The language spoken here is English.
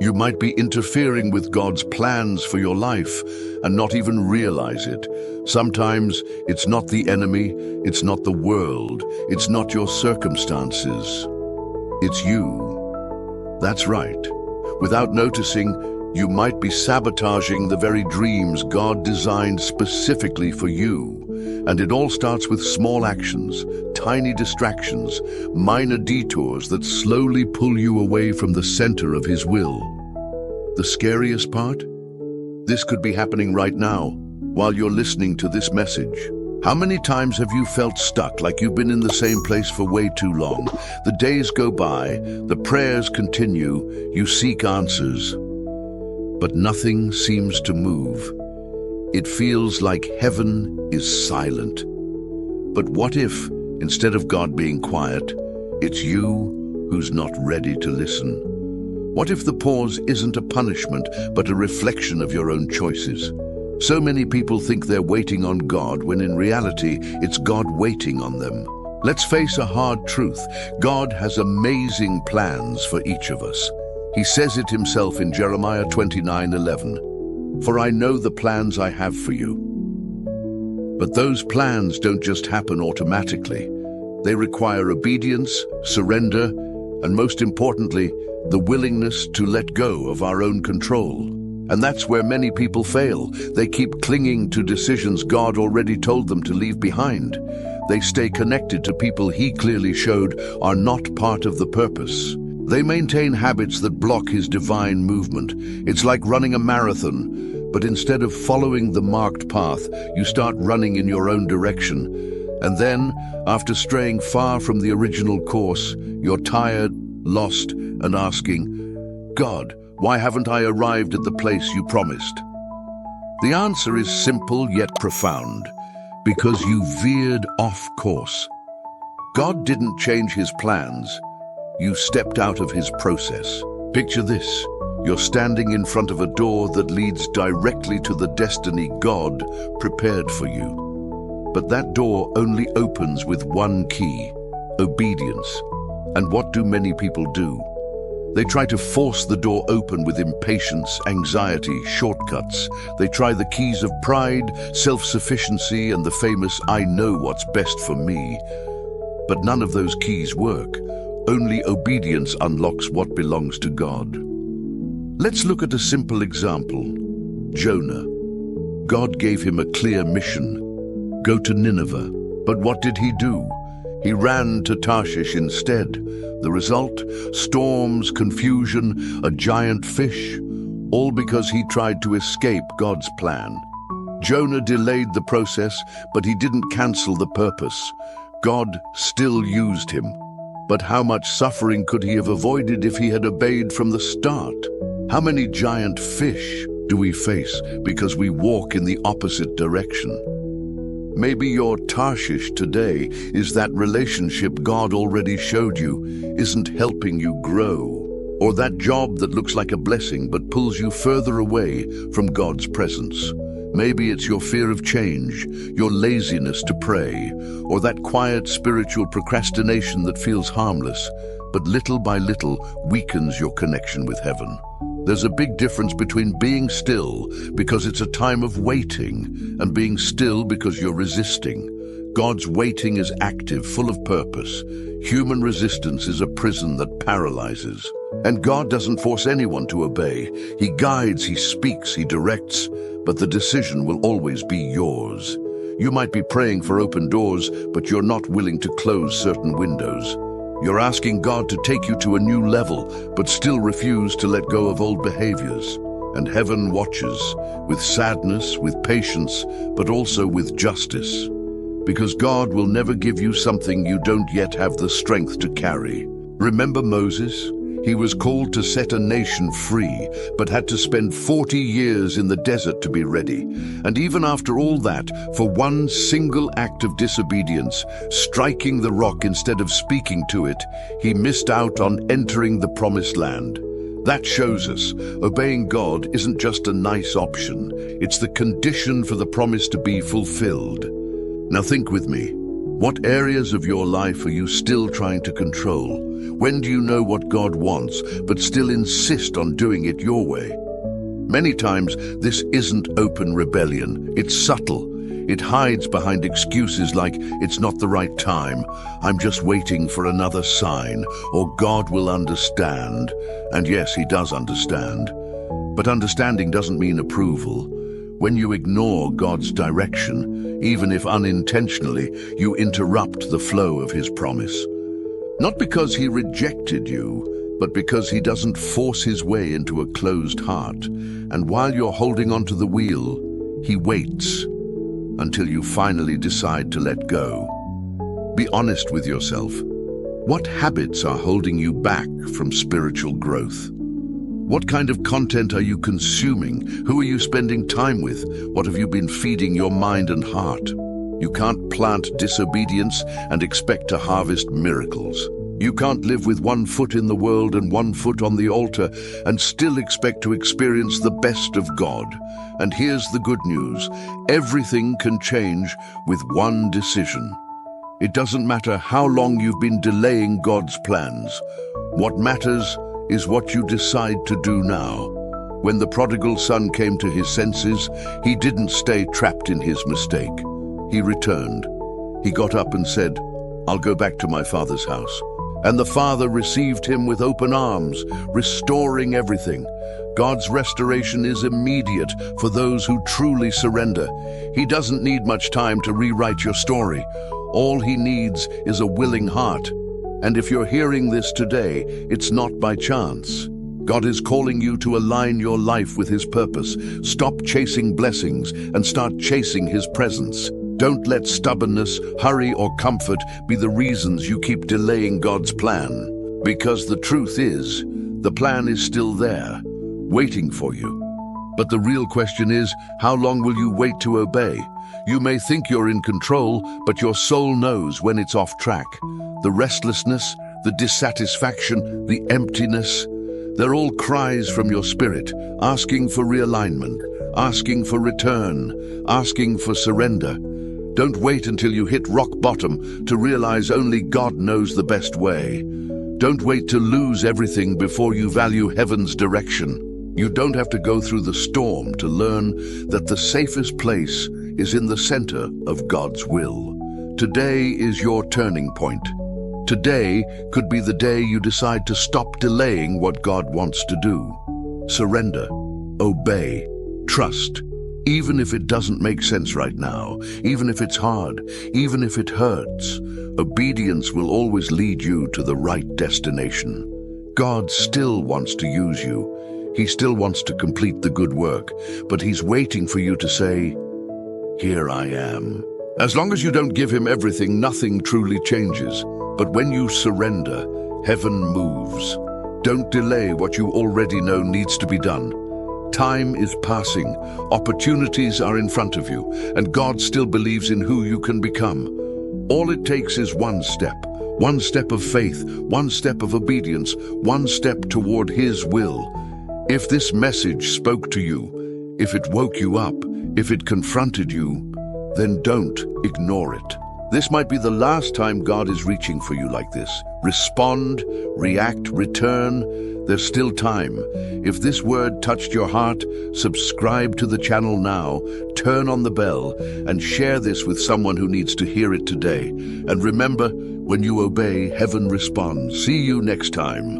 You might be interfering with God's plans for your life and not even realize it. Sometimes it's not the enemy, it's not the world, it's not your circumstances. It's you. That's right. Without noticing, you might be sabotaging the very dreams God designed specifically for you. And it all starts with small actions, tiny distractions, minor detours that slowly pull you away from the center of His will. The scariest part? This could be happening right now, while you're listening to this message. How many times have you felt stuck, like you've been in the same place for way too long? The days go by, the prayers continue, you seek answers, but nothing seems to move. It feels like heaven is silent. But what if, instead of God being quiet, it's you who's not ready to listen? What if the pause isn't a punishment, but a reflection of your own choices? So many people think they're waiting on God, when in reality, it's God waiting on them. Let's face a hard truth. God has amazing plans for each of us. He says it himself in Jeremiah 29:11. For I know the plans I have for you. But those plans don't just happen automatically. They require obedience, surrender, and most importantly, the willingness to let go of our own control. And that's where many people fail. They keep clinging to decisions God already told them to leave behind. They stay connected to people He clearly showed are not part of the purpose. They maintain habits that block His divine movement. It's like running a marathon, but instead of following the marked path, you start running in your own direction. And then, after straying far from the original course, you're tired, lost, and asking, God, why haven't I arrived at the place you promised? The answer is simple yet profound. Because you veered off course. God didn't change His plans. You stepped out of His process. Picture this. You're standing in front of a door that leads directly to the destiny God prepared for you. But that door only opens with one key: obedience. And what do many people do? They try to force the door open with impatience, anxiety, shortcuts. They try the keys of pride, self-sufficiency, and the famous "I know what's best for me." But none of those keys work. Only obedience unlocks what belongs to God. Let's look at a simple example. Jonah. God gave him a clear mission. Go to Nineveh. But what did he do? He ran to Tarshish instead. The result? Storms, confusion, a giant fish. All because he tried to escape God's plan. Jonah delayed the process, but he didn't cancel the purpose. God still used him. But how much suffering could he have avoided if he had obeyed from the start? How many giant fish do we face because we walk in the opposite direction? Maybe your Tarshish today is that relationship God already showed you isn't helping you grow, or that job that looks like a blessing but pulls you further away from God's presence. Maybe it's your fear of change, your laziness to pray, or that quiet spiritual procrastination that feels harmless, but little by little weakens your connection with heaven. There's a big difference between being still because it's a time of waiting and being still because you're resisting. God's waiting is active, full of purpose. Human resistance is a prison that paralyzes. And God doesn't force anyone to obey. He guides, He speaks, He directs, but the decision will always be yours. You might be praying for open doors, but you're not willing to close certain windows. You're asking God to take you to a new level, but still refuse to let go of old behaviors. And heaven watches, with sadness, with patience, but also with justice. Because God will never give you something you don't yet have the strength to carry. Remember Moses? He was called to set a nation free, but had to spend 40 years in the desert to be ready. And even after all that, for one single act of disobedience, striking the rock instead of speaking to it, he missed out on entering the promised land. That shows us, obeying God isn't just a nice option. It's the condition for the promise to be fulfilled. Now think with me. What areas of your life are you still trying to control? When do you know what God wants, but still insist on doing it your way? Many times, this isn't open rebellion. It's subtle. It hides behind excuses like, it's not the right time, I'm just waiting for another sign, or God will understand. And yes, he does understand. But understanding doesn't mean approval. When you ignore God's direction, even if unintentionally, you interrupt the flow of his promise. Not because he rejected you, but because he doesn't force his way into a closed heart. And while you're holding onto the wheel, he waits until you finally decide to let go. Be honest with yourself. What habits are holding you back from spiritual growth? What kind of content are you consuming? Who are you spending time with? What have you been feeding your mind and heart? You can't plant disobedience and expect to harvest miracles. You can't live with one foot in the world and one foot on the altar and still expect to experience the best of God. And here's the good news. Everything can change with one decision. It doesn't matter how long you've been delaying God's plans. What matters is what you decide to do now. When the prodigal son came to his senses, he didn't stay trapped in his mistake. He returned. He got up and said, I'll go back to my father's house. And the father received him with open arms, restoring everything. God's restoration is immediate for those who truly surrender. He doesn't need much time to rewrite your story. All he needs is a willing heart. And if you're hearing this today, it's not by chance. God is calling you to align your life with his purpose. Stop chasing blessings and start chasing his presence. Don't let stubbornness, hurry, or comfort be the reasons you keep delaying God's plan. Because the truth is, the plan is still there, waiting for you. But the real question is, how long will you wait to obey? You may think you're in control, but your soul knows when it's off track. The restlessness, the dissatisfaction, the emptiness, they're all cries from your spirit, asking for realignment, asking for return, asking for surrender. Don't wait until you hit rock bottom to realize only God knows the best way. Don't wait to lose everything before you value heaven's direction. You don't have to go through the storm to learn that the safest place is in the center of God's will. Today is your turning point. Today could be the day you decide to stop delaying what God wants to do. Surrender, obey, trust. Even if it doesn't make sense right now, even if it's hard, even if it hurts, obedience will always lead you to the right destination. God still wants to use you. He still wants to complete the good work, but he's waiting for you to say, "Here I am." As long as you don't give him everything, nothing truly changes. But when you surrender, heaven moves. Don't delay what you already know needs to be done. Time is passing, opportunities are in front of you, and God still believes in who you can become. All it takes is one step of faith, one step of obedience, one step toward his will. If this message spoke to you, if it woke you up, if it confronted you, then don't ignore it. This might be the last time God is reaching for you like this. Respond, react, return. There's still time. If this word touched your heart, subscribe to the channel now, turn on the bell, and share this with someone who needs to hear it today. And remember, when you obey, heaven responds. See you next time.